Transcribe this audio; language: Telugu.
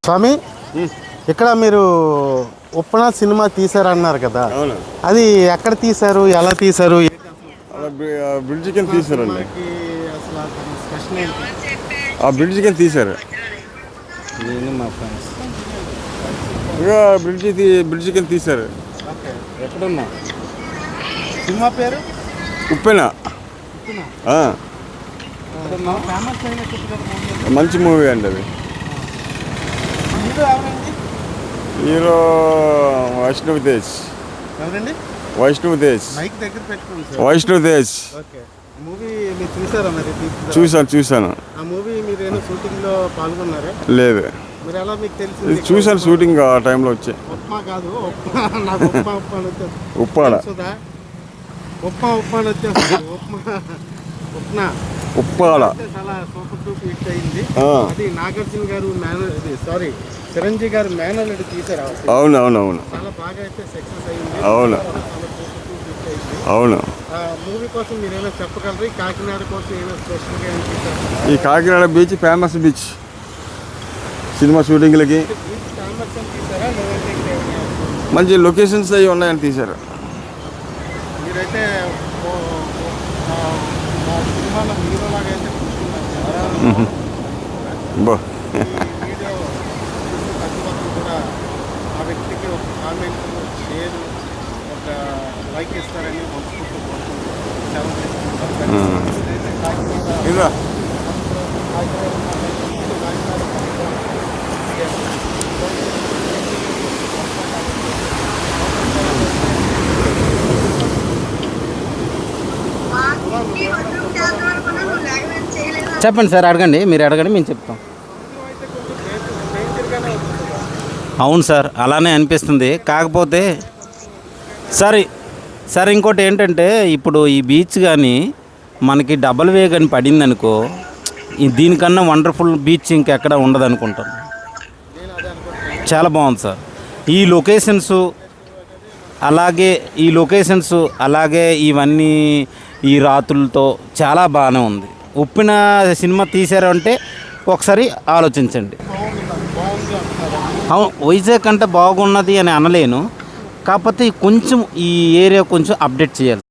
స్వామి, ఇక్కడ మీరు ఉప్పన సినిమా తీశారన్నారు కదా, అది ఎక్కడ తీశారు, ఎలా తీశారు? బ్రిడ్జ్ కింద తీశారండి. ఆ బ్రిడ్జ్ కింద తీశారు. మా ఫ్రెండ్స్ బ్రిడ్జ్ కింద తీశారు. ఎక్కడున్నా సినిమా పేరు? ఉప్పెన. మంచి మూవీ అండి అది. హీరో వైష్ణవ్ తేజ్. వైష్ణవ్ తేజ్. వైష్ణవ్ తేజ్. చూసాను. లేదు, చూసాను షూటింగ్ ఆ టైంలో వచ్చే. ఉప్పాడ ఉప్పాడ చాలా సూపర్ డూపర్ హిట్ అయింది. అది నాగార్జున గారు చిరంజీవి గారు మేనల్లుడు తీశారు. అవును చాలా బాగా అయితే సక్సెస్ అయింది. అవును. మూవీ కోసం మీరు ఏమైనా చెప్పగలరు? కాకినాడ కోసం ఏమైనా స్పెషల్గా అనిపించారు? ఈ Kakinada beach famous beach cinema షూటింగ్లకి. మంచి లొకేషన్స్ అవి ఉన్నాయని తీశారు. మీరైతే సినిమాలో హీరోలాగా అయితే బో కూడా ఆ వ్యక్తికి ఒక కామెంట్, షేర్, ఒక లైక్ ఇస్తారని చెప్పండి సార్, అడగండి, మీరు అడగండి, మేము చెప్తాం. అవును సార్, అలానే అనిపిస్తుంది. కాకపోతే సార్ ఇంకోటి ఏంటంటే, ఇప్పుడు ఈ బీచ్ కానీ మనకి డబల్ వే కానీ పడింది అనుకో, దీనికన్నా వండర్ఫుల్ బీచ్ ఇంకెక్కడ ఉండదు అనుకుంటాను. చాలా బాగుంది సార్. ఈ లొకేషన్స్ అలాగే ఇవన్నీ ఈ రాత్రులతో చాలా బాగానే ఉంది. ఉప్పిన సినిమా తీశారు అంటే ఒకసారి ఆలోచించండి. అవును, వైజాగ్ అంటే బాగున్నది అని అనలేను. కాకపోతే కొంచెం ఈ ఏరియా కొంచెం అప్డేట్ చేయాలి.